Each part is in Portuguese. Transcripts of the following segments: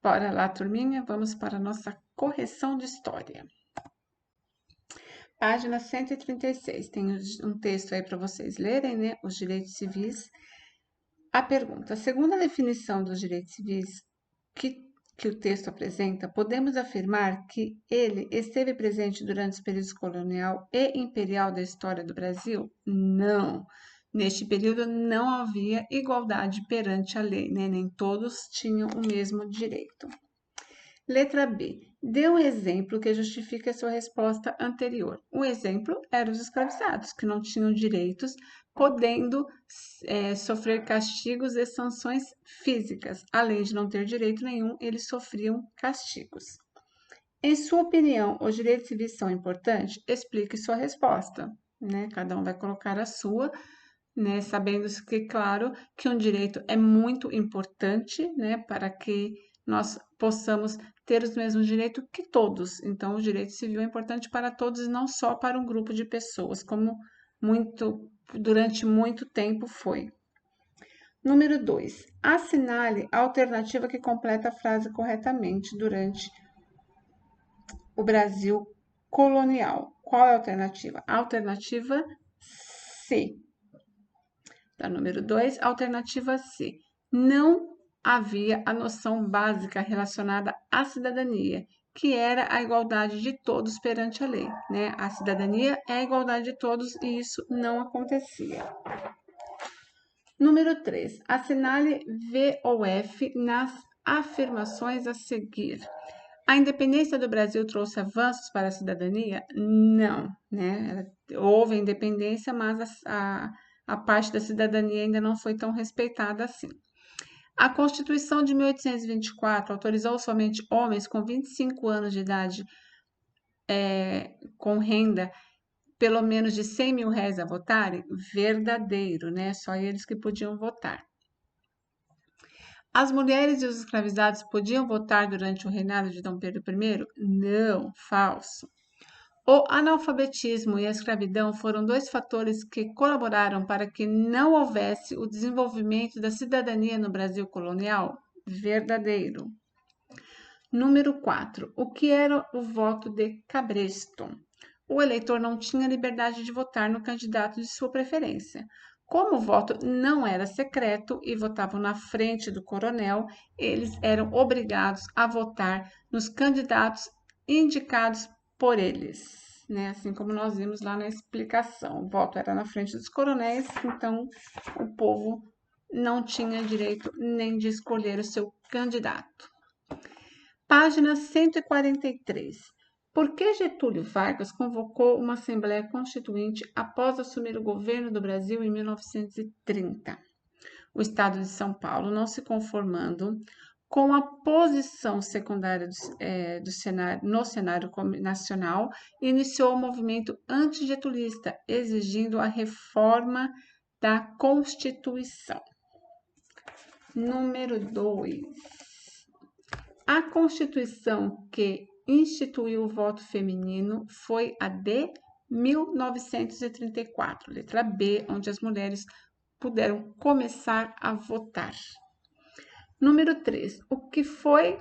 Bora lá, turminha, vamos para a nossa correção de história. Página 136, tem um texto aí para vocês lerem, né? Os direitos civis. A pergunta: segundo a definição dos direitos civis que o texto apresenta, podemos afirmar que ele esteve presente durante os períodos colonial e imperial da história do Brasil? Não. Neste período não havia igualdade perante a lei, né? Nem todos tinham o mesmo direito. Letra B. Dê um exemplo que justifique a sua resposta anterior. O exemplo era os escravizados, que não tinham direitos, podendo sofrer castigos e sanções físicas. Além de não ter direito nenhum, eles sofriam castigos. Em sua opinião, os direitos civis são importantes? Explique sua resposta. Né? Cada um vai colocar a sua, né? Sabendo que, claro, que um direito é muito importante, né? Para que nós possamos ter os mesmos direitos que todos. Então, o direito civil é importante para todos e não só para um grupo de pessoas, como durante muito tempo foi. Número 2. Assinale a alternativa que completa a frase corretamente durante o Brasil colonial. Qual é a alternativa? A alternativa C. Tá, número 2, alternativa C. Não havia a noção básica relacionada à cidadania, que era a igualdade de todos perante a lei, né? A cidadania é a igualdade de todos e isso não acontecia. Número 3, assinale V ou F nas afirmações a seguir. A independência do Brasil trouxe avanços para a cidadania? Não, né? Houve independência, mas a parte da cidadania ainda não foi tão respeitada assim. A Constituição de 1824 autorizou somente homens com 25 anos de idade com renda pelo menos de 100 mil reais a votarem? Verdadeiro, né? Só eles que podiam votar. As mulheres e os escravizados podiam votar durante o reinado de Dom Pedro I? Não, falso. O analfabetismo e a escravidão foram dois fatores que colaboraram para que não houvesse o desenvolvimento da cidadania no Brasil colonial? Verdadeiro. Número 4. O que era o voto de cabresto? O eleitor não tinha liberdade de votar no candidato de sua preferência. Como o voto não era secreto e votavam na frente do coronel, eles eram obrigados a votar nos candidatos indicados por eles, né? Assim como nós vimos lá na explicação. O voto era na frente dos coronéis, então o povo não tinha direito nem de escolher o seu candidato. Página 143. Por que Getúlio Vargas convocou uma Assembleia Constituinte após assumir o governo do Brasil em 1930? O Estado de São Paulo, não se conformando com a posição secundária no cenário nacional, iniciou o movimento antigetulista, exigindo a reforma da Constituição. Número 2. A Constituição que instituiu o voto feminino foi a de 1934, letra B, onde as mulheres puderam começar a votar. Número 3.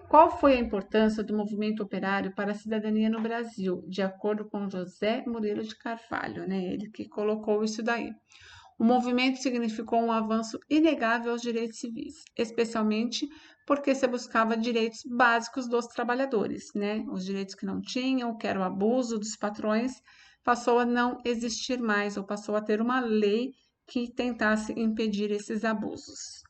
Qual foi a importância do movimento operário para a cidadania no Brasil? De acordo com José Murilo de Carvalho, né? Ele que colocou isso daí. O movimento significou um avanço inegável aos direitos civis, especialmente porque se buscava direitos básicos dos trabalhadores, né? Os direitos que não tinham, que era o abuso dos patrões, passou a não existir mais, ou passou a ter uma lei que tentasse impedir esses abusos.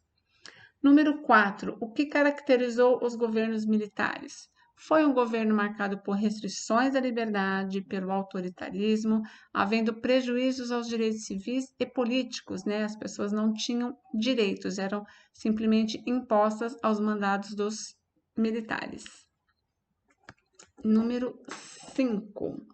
Número 4. O que caracterizou os governos militares? Foi um governo marcado por restrições à liberdade, pelo autoritarismo, havendo prejuízos aos direitos civis e políticos, né? As pessoas não tinham direitos, eram simplesmente impostas aos mandados dos militares. Número 5.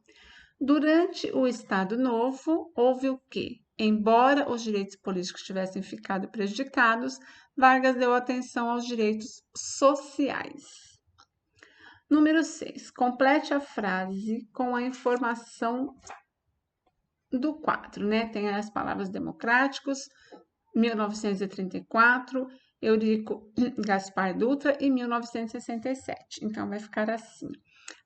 Durante o Estado Novo, houve o quê? Embora os direitos políticos tivessem ficado prejudicados, Vargas deu atenção aos direitos sociais. Número 6. Complete a frase com a informação do quadro, né? Tem as palavras democráticos, 1934, Eurico Gaspar Dutra e 1967. Então, vai ficar assim.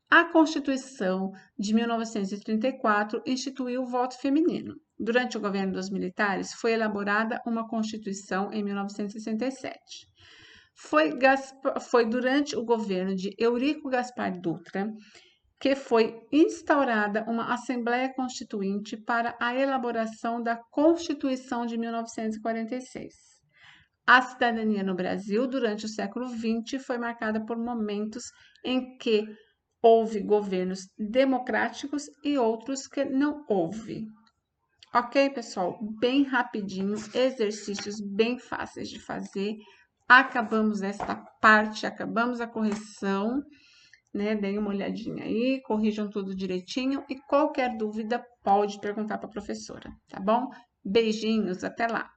A Constituição de 1934 instituiu o voto feminino. Durante o governo dos militares, foi elaborada uma Constituição em 1967. Foi durante o governo de Eurico Gaspar Dutra que foi instaurada uma Assembleia Constituinte para a elaboração da Constituição de 1946. A cidadania no Brasil, durante o século XX, foi marcada por momentos em que houve governos democráticos e outros que não houve. Ok, pessoal? Bem rapidinho, exercícios bem fáceis de fazer. Acabamos esta parte, acabamos a correção, né? Deem uma olhadinha aí, corrijam tudo direitinho e qualquer dúvida pode perguntar para a professora, tá bom? Beijinhos, até lá!